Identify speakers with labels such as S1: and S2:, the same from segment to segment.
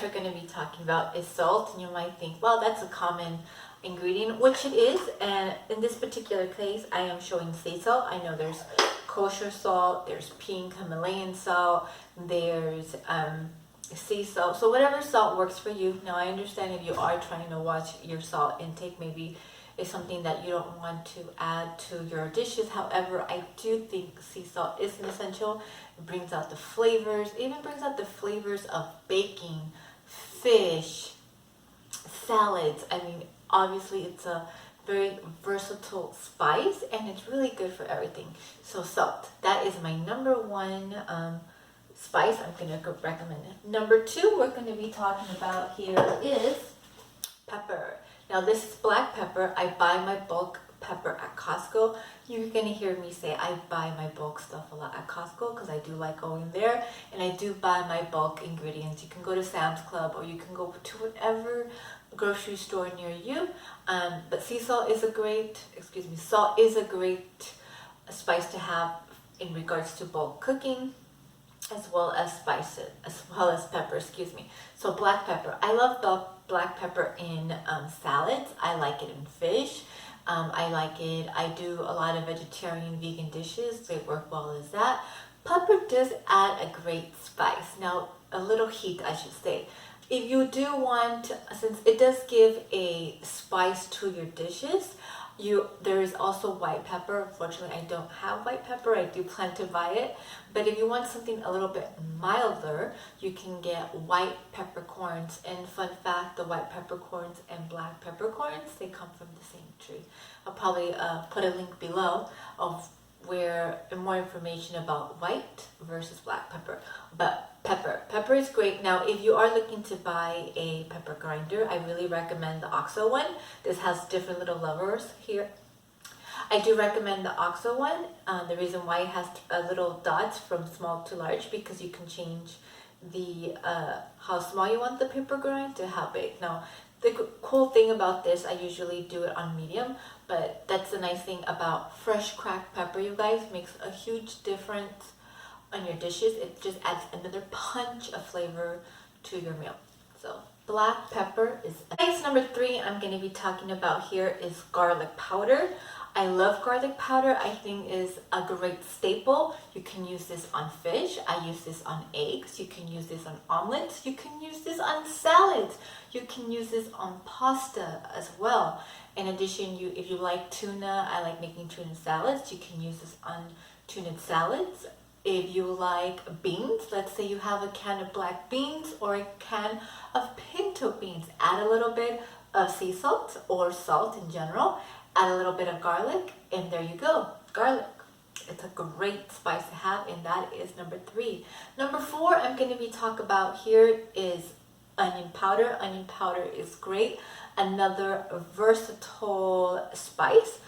S1: we're going to be talking about is salt. And you might think, well, that's a common ingredient, which it is. And in this particular case, I am showing sea salt. I know there's kosher salt, there's pink Himalayan salt, there's sea salt. So whatever salt works for you. Now, I understand if you are trying to watch your salt intake, maybe it's something that you don't want to add to your dishes. However, I do think sea salt is an essential. It brings out the flavors, it even brings out the flavors of baking, fish, salads. I mean, obviously it's a very versatile spice and it's really good for everything. So salt, that is my number one spice I'm going to recommend. Number two we're going to be talking about here is pepper. Now this is black pepper. I buy my bulk pepper at Costco. You're going to hear me say I buy my bulk stuff a lot at Costco because I do like going there, and I do buy my bulk ingredients. You can go to Sam's Club or you can go to whatever grocery store near you. But sea salt is a great, salt is a great spice to have in regards to bulk cooking, as well as spices, as well as pepper, So black pepper. I love the black pepper in salads. I like it in fish. I like it. I do a lot of vegetarian, vegan dishes. They work well as that. Pepper does add a great spice. Now, a little heat, I should say. If you do want, since it does give a spice to your dishes, there is also white pepper. Unfortunately, I don't have white pepper. I do plan to buy it. But if you want something a little bit milder, you can get white peppercorns. And fun fact, the white peppercorns and black peppercorns, they come from the same tree. I'll probably put a link below of where more information about white versus black pepper. But pepper is great. Now, if you are looking to buy a pepper grinder, I really recommend the OXO one. This has different little levers here. I do recommend the OXO one. The reason why it has little dots from small to large, because you can change the how small you want the pepper grind to how big. Now, the cool thing about this, I usually do it on medium, but that's the nice thing about fresh cracked pepper, you guys. Makes a huge difference on your dishes. It just adds another punch of flavor to your meal. So black pepper is nice. Number three I'm going to be talking about here is garlic powder. I love garlic powder. I think is a great staple. You can use this on fish. I use this on eggs. You can use this on omelets. You can use this on salads. You can use this on pasta as well. In addition, if you like tuna, I like making tuna salads. You can use this on tuna salads. If you like beans, let's say you have a can of black beans or a can of pinto beans, add a little bit of sea salt or salt in general, add a little bit of garlic, and there you go, garlic. It's a great spice to have, and that is number three. Number four I'm going to be talking about here is onion powder. Onion powder is great. Another versatile spice.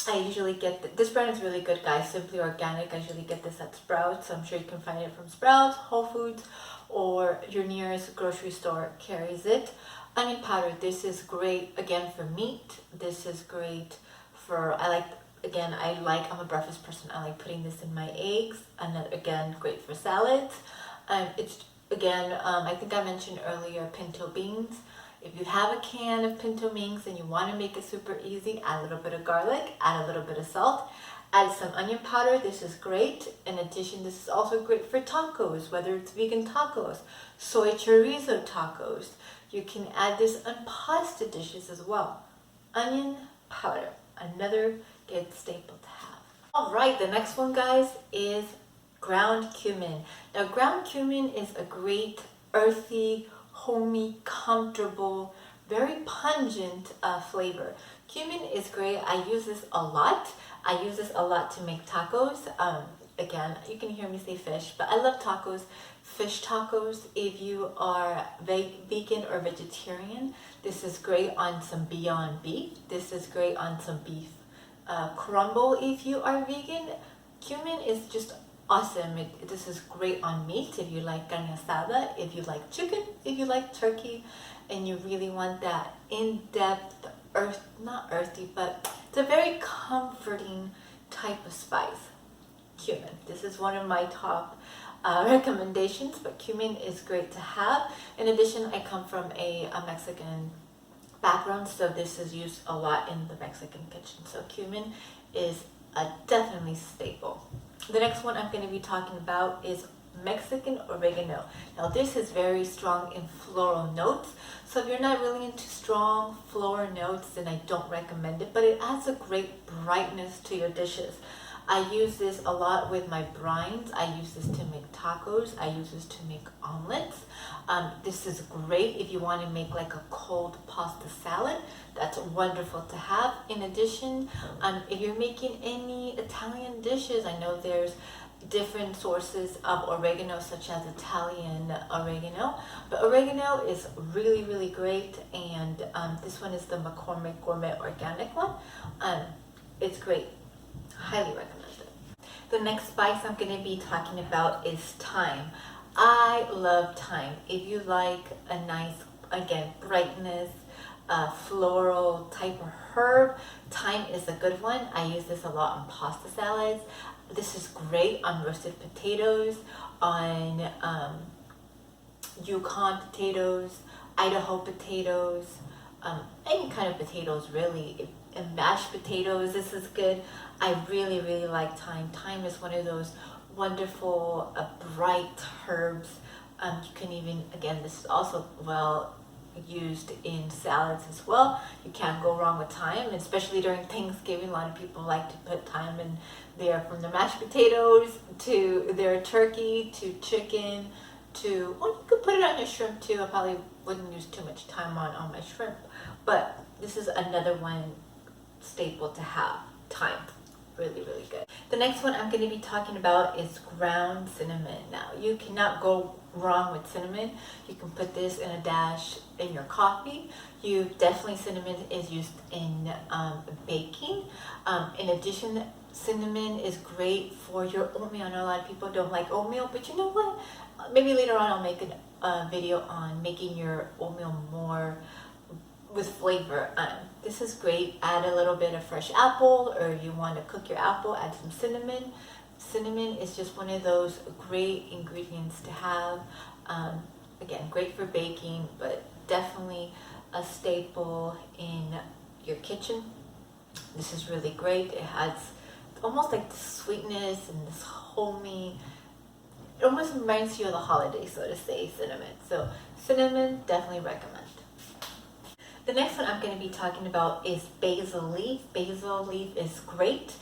S1: I usually get this brand is really good, guys. Simply Organic. I usually get this at Sprouts. I'm sure you can find it from Sprouts, Whole Foods, or your nearest grocery store carries it. Onion powder. This is great again for meat. This is great for I'm a breakfast person. I like putting this in my eggs. And again, great for salads. It's again, I think I mentioned earlier pinto beans. If you have a can of pinto beans and you want to make it super easy, add a little bit of garlic, add a little bit of salt, add some onion powder. This is great. In addition, this is also great for tacos, whether it's vegan tacos, soy chorizo tacos. You can add this on pasta dishes as well. Onion powder, another good staple to have. All right, the next one, guys, is ground cumin. Now, ground cumin is a great earthy, homey, comfortable, very pungent flavor. Cumin is great. I use this a lot. I use this a lot to make tacos. Again, you can hear me say fish, but I love tacos. Fish tacos. If you are vegan or vegetarian, this is great on some Beyond Beef. This is great on some beef crumble. If you are vegan, cumin is just awesome. This is great on meat if you like carne asada, if you like chicken, if you like turkey, and you really want that in-depth, not earthy, but it's a very comforting type of spice. Cumin. This is one of my top recommendations, but cumin is great to have. In addition, I come from a Mexican background, so this is used a lot in the Mexican kitchen. So cumin is a definitely staple. The next one I'm going to be talking about is Mexican oregano. Now this is very strong in floral notes, so if you're not really into strong floral notes, then I don't recommend it, but it adds a great brightness to your dishes. I use this a lot with my brines. I use this to make tacos. I use this to make omelets. This is great if you want to make like a cold pasta salad. That's wonderful to have. In addition, if you're making any Italian dishes, I know there's different sources of oregano, such as Italian oregano, but oregano is really, really great, and this one is the McCormick Gourmet Organic one. It's great. Highly recommend it. The next spice I'm going to be talking about is thyme. I love thyme. If you like a nice, again, brightness, floral type of herb, thyme is a good one. I use this a lot on pasta salads. This is great on roasted potatoes, on Yukon potatoes, Idaho potatoes, any kind of potatoes really. And mashed potatoes, this is good. I really, really like thyme. Thyme is one of those wonderful, bright herbs. You can even, again, this is also well used in salads as well. You can't go wrong with thyme, especially during Thanksgiving. A lot of people like to put thyme in there, from the mashed potatoes to their turkey to chicken to, well, you could put it on your shrimp too. I probably wouldn't use too much thyme on my shrimp, but this is another one staple to have. Thyme, really, really good. The next one I'm going to be talking about is ground cinnamon. Now you cannot go wrong with cinnamon. You can put this in a dash in your coffee. Cinnamon is used in baking. In addition, cinnamon is great for your oatmeal. I know a lot of people don't like oatmeal, but you know what? Maybe later on I'll make a video on making your oatmeal more with flavor. This is great. Add a little bit of fresh apple, or you want to cook your apple, add some cinnamon. Cinnamon is just one of those great ingredients to have. Again, great for baking, but definitely a staple in your kitchen. This is really great. It has almost like the sweetness and this homey. It almost reminds you of the holidays, so to say, cinnamon. So cinnamon, definitely recommend. The next one I'm going to be talking about is basil leaf. Basil leaf is great.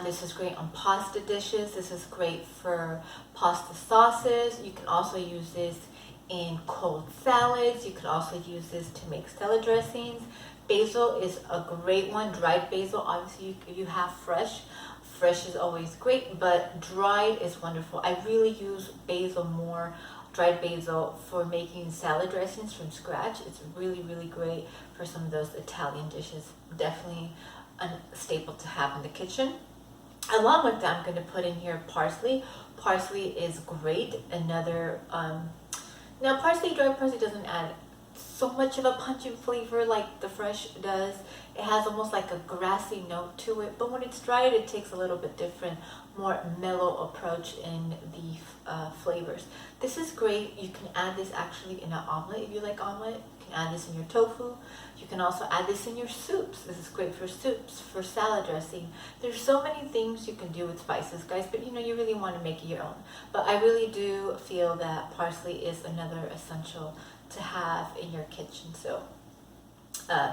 S1: This is great on pasta dishes. This is great for pasta sauces. You can also use this in cold salads. You can also use this to make salad dressings. Basil is a great one. Dried basil, obviously you have fresh. Fresh is always great, but dried is wonderful. I really use basil more, dried basil, for making salad dressings from scratch. It's really, really great for some of those Italian dishes. Definitely a staple to have in the kitchen. Along with that, I'm going to put in here parsley. Parsley is great. Another, now parsley, dried parsley doesn't add so much of a pungent flavor like the fresh does. It has almost like a grassy note to it, but when it's dried, it takes a little bit different, more mellow approach in the flavors. This is great. You can add this actually in an omelet if you like omelet. You can add this in your tofu. You can also add this in your soups. This is great for soups, for salad dressing. There's so many things you can do with spices, guys, but you know, you really want to make it your own. But I really do feel that parsley is another essential to have in your kitchen. So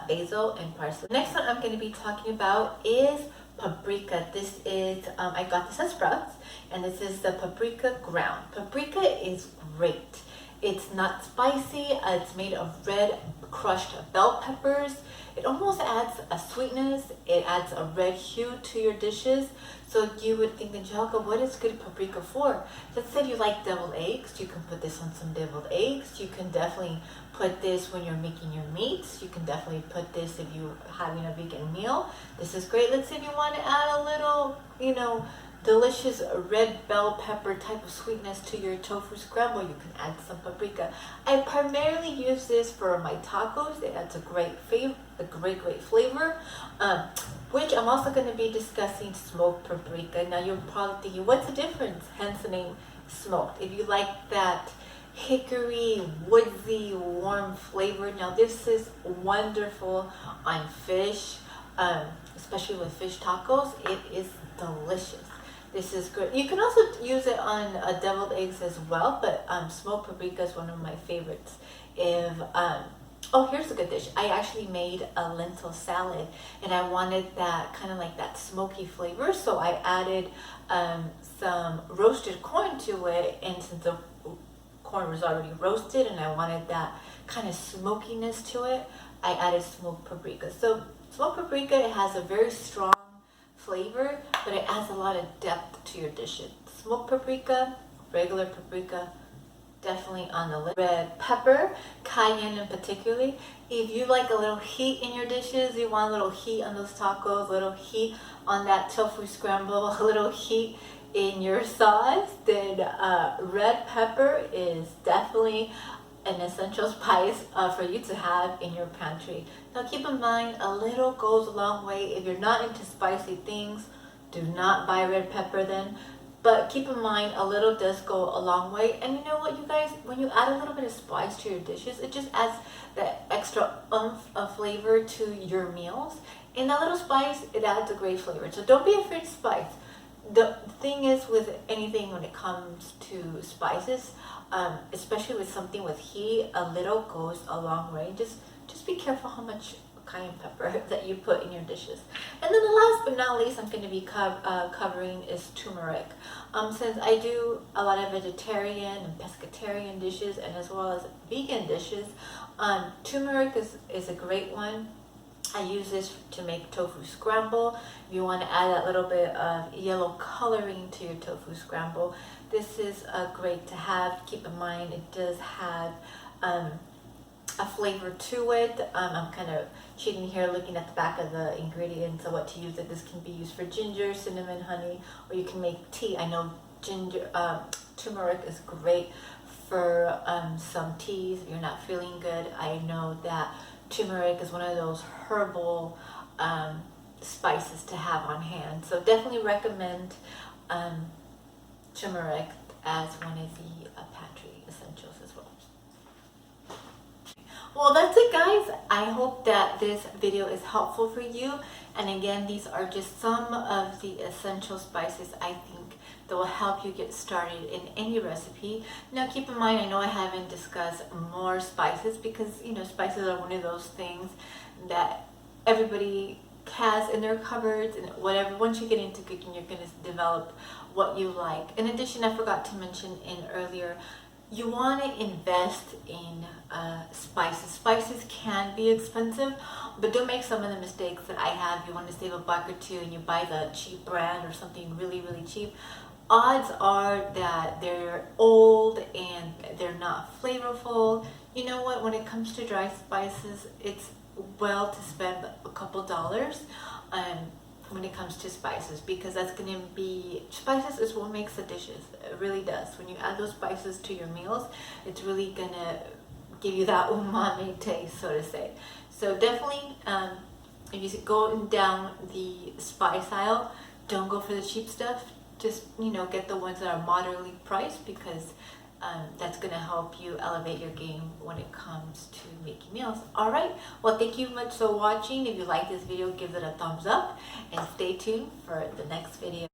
S1: basil and parsley. Next one I'm going to be talking about is paprika. This is, I got this at Sprouts, and this is the paprika ground. Paprika is great. It's not spicy. It's made of red crushed bell peppers. It almost adds a sweetness. It adds a red hue to your dishes. So you would think, Angelica, what is good paprika for? Let's say you like deviled eggs. You can put this on some deviled eggs. You can definitely put this when you're making your meats. You can definitely put this if you're having a vegan meal. This is great. Let's say if you want to add a little, you know, delicious red bell pepper type of sweetness to your tofu scramble, you can add some paprika. I primarily use this for my tacos. It adds a great flavor, which I'm also going to be discussing smoked paprika. Now you're probably thinking, what's the difference? Hence the name smoked. If you like that hickory, woodsy, warm flavor, now this is wonderful on fish, especially with fish tacos. It is delicious. This is good. You can also use it on deviled eggs as well, but smoked paprika is one of my favorites. If oh, here's a good dish. I actually made a lentil salad, and I wanted that kind of like that smoky flavor, so I added some roasted corn to it, and since the corn was already roasted and I wanted that kind of smokiness to it, I added smoked paprika. So smoked paprika, it has a very strong flavor, but it adds a lot of depth to your dishes. Smoked paprika, regular paprika, definitely on the list. Red pepper, cayenne in particularly. If you like a little heat in your dishes, you want a little heat on those tacos, a little heat on that tofu scramble, a little heat in your sauce, then red pepper is definitely an essential spice for you to have in your pantry. Now keep in mind, a little goes a long way. If you're not into spicy things, do not buy red pepper then. But keep in mind, a little does go a long way. And you know what, you guys, when you add a little bit of spice to your dishes, it just adds that extra oomph of flavor to your meals. And that little spice, it adds a great flavor. So don't be afraid of spice. The thing is with anything when it comes to spices, especially with something with heat, a little goes a long way. Just be careful how much cayenne pepper that you put in your dishes. And then the last but not least I'm going to be covering is turmeric. Since I do a lot of vegetarian and pescatarian dishes and as well as vegan dishes, turmeric is a great one. I use this to make tofu scramble. If you want to add that little bit of yellow coloring to your tofu scramble, this is great to have. Keep in mind, it does have a flavor to it. I'm kind of cheating here looking at the back of the ingredients of what to use it. This can be used for ginger, cinnamon, honey, or you can make tea. I know turmeric is great for some teas if you're not feeling good. I know that turmeric is one of those herbal spices to have on hand. So definitely recommend turmeric as one of the pantry essentials as well. Well, that's it, guys. I hope that this video is helpful for you. And again, these are just some of the essential spices I think that will help you get started in any recipe. Now keep in mind, I know I haven't discussed more spices because, you know, spices are one of those things that everybody has in their cupboards and whatever. Once you get into cooking, you're going to develop what you like. In addition, I forgot to mention earlier, you want to invest in spices. Spices can be expensive, but don't make some of the mistakes that I have. You want to save a buck or two and you buy the cheap brand or something really, really cheap. Odds are that they're old and they're not flavorful. You know what, when it comes to dry spices, it's well to spend a couple dollars when it comes to spices, because that's going to be, spices is what makes the dishes. It really does. When you add those spices to your meals, it's really going to give you that umami taste, so to say. So definitely, if you go down the spice aisle, don't go for the cheap stuff. Just, you know, get the ones that are moderately priced, because that's going to help you elevate your game when it comes to making meals. Alright, well, thank you much for watching. If you like this video, give it a thumbs up and stay tuned for the next video.